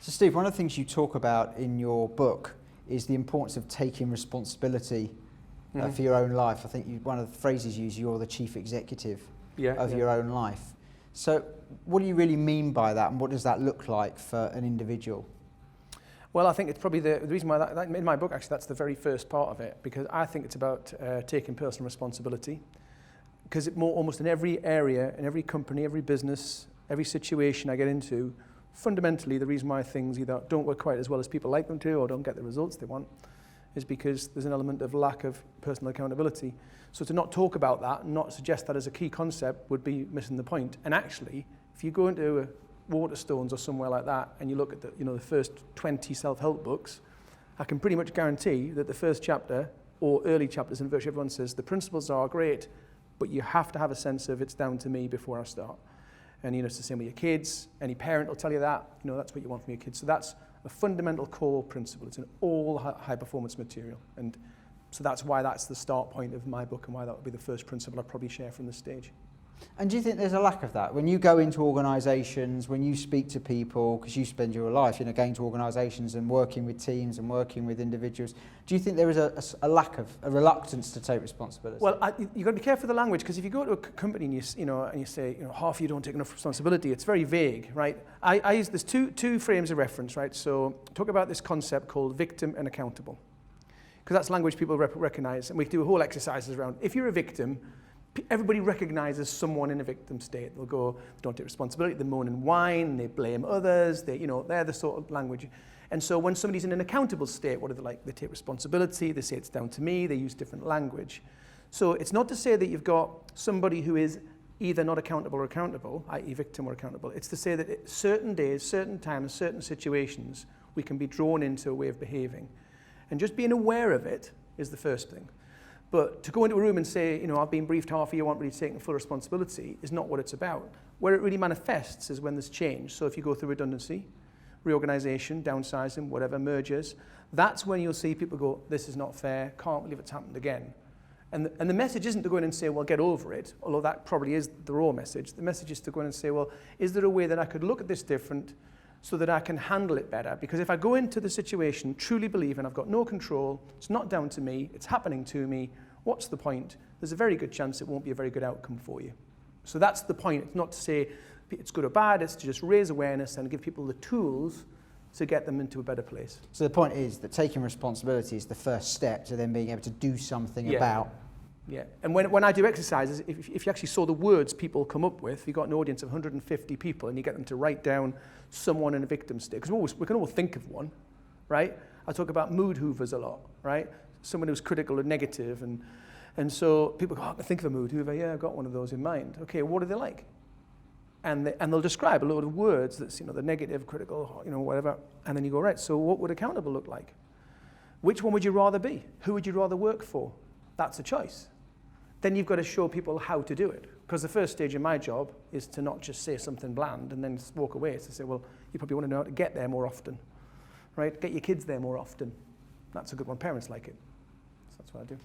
So Steve, one of the things you talk about in your book is the importance of taking responsibility for your own life. I think one of the phrases you use, you're the chief executive of your own life. So what do you really mean by that, and what does that look like for an individual? Well, I think it's probably the reason why that in my book, actually, that's the very first part of it, because I think it's about taking personal responsibility. Because almost in every area, in every company, every business, every situation I get into, fundamentally the reason why things either don't work quite as well as people like them to or don't get the results they want is because there's an element of lack of personal accountability. So to not talk about that, not suggest that as a key concept, would be missing the point. And actually, if you go into Waterstones or somewhere like that and you look at the first 20 self-help books, I can pretty much guarantee that the first chapter or early chapters in virtually everyone says the principles are great, but you have to have a sense of it's down to me before I start. And it's the same with your kids. Any parent will tell you that. That's what you want from your kids. So that's a fundamental core principle. It's in all high-performance material. And so that's why that's the start point of my book and why that would be the first principle I'd probably share from the stage. And do you think there's a lack of that? When you go into organisations, when you speak to people, because you spend your life going to organisations and working with teams and working with individuals, do you think there is a lack of, a reluctance to take responsibility? Well, you've got to be careful with the language, because if you go to a company and you say, half of you don't take enough responsibility, it's very vague, right? I use this two frames of reference, right? So talk about this concept called victim and accountable, because that's language people recognise, and we do a whole exercises around. If you're a victim, everybody recognises someone in a victim state. They'll go, they don't take responsibility, they moan and whine, they blame others, they're the sort of language. And so when somebody's in an accountable state, what are they like? They take responsibility, they say it's down to me, they use different language. So it's not to say that you've got somebody who is either not accountable or accountable, i.e. victim or accountable. It's to say that at certain days, certain times, certain situations, we can be drawn into a way of behaving. And just being aware of it is the first thing. But to go into a room and say, I've been briefed, half of you want me to take full responsibility, is not what it's about. Where it really manifests is when there's change. So if you go through redundancy, reorganization, downsizing, whatever, mergers, that's when you'll see people go, this is not fair, can't believe it's happened again. And the message isn't to go in and say, well, get over it, although that probably is the raw message. The message is to go in and say, well, is there a way that I could look at this different so that I can handle it better? Because if I go into the situation truly believing I've got no control, it's not down to me, it's happening to me, what's the point? There's a very good chance it won't be a very good outcome for you. So that's the point. It's not to say it's good or bad, it's to just raise awareness and give people the tools to get them into a better place. So the point is that taking responsibility is the first step to then being able to do something about. Yeah, and when I do exercises, if you actually saw the words people come up with, you've got an audience of 150 people and you get them to write down someone in a victim state, because we can all think of one, right? I talk about mood hoovers a lot, right? Someone who's critical or negative, and so people go, I can think of a mood hoover, yeah, I've got one of those in mind. Okay, what are they like? And they'll describe a load of words that's, the negative, critical, whatever, and then you go, right, so what would accountable look like? Which one would you rather be? Who would you rather work for? That's a choice. Then you've got to show people how to do it. Because the first stage of my job is to not just say something bland and then just walk away. It's to say, well, you probably want to know how to get there more often, right? Get your kids there more often. That's a good one. Parents like it. So that's what I do.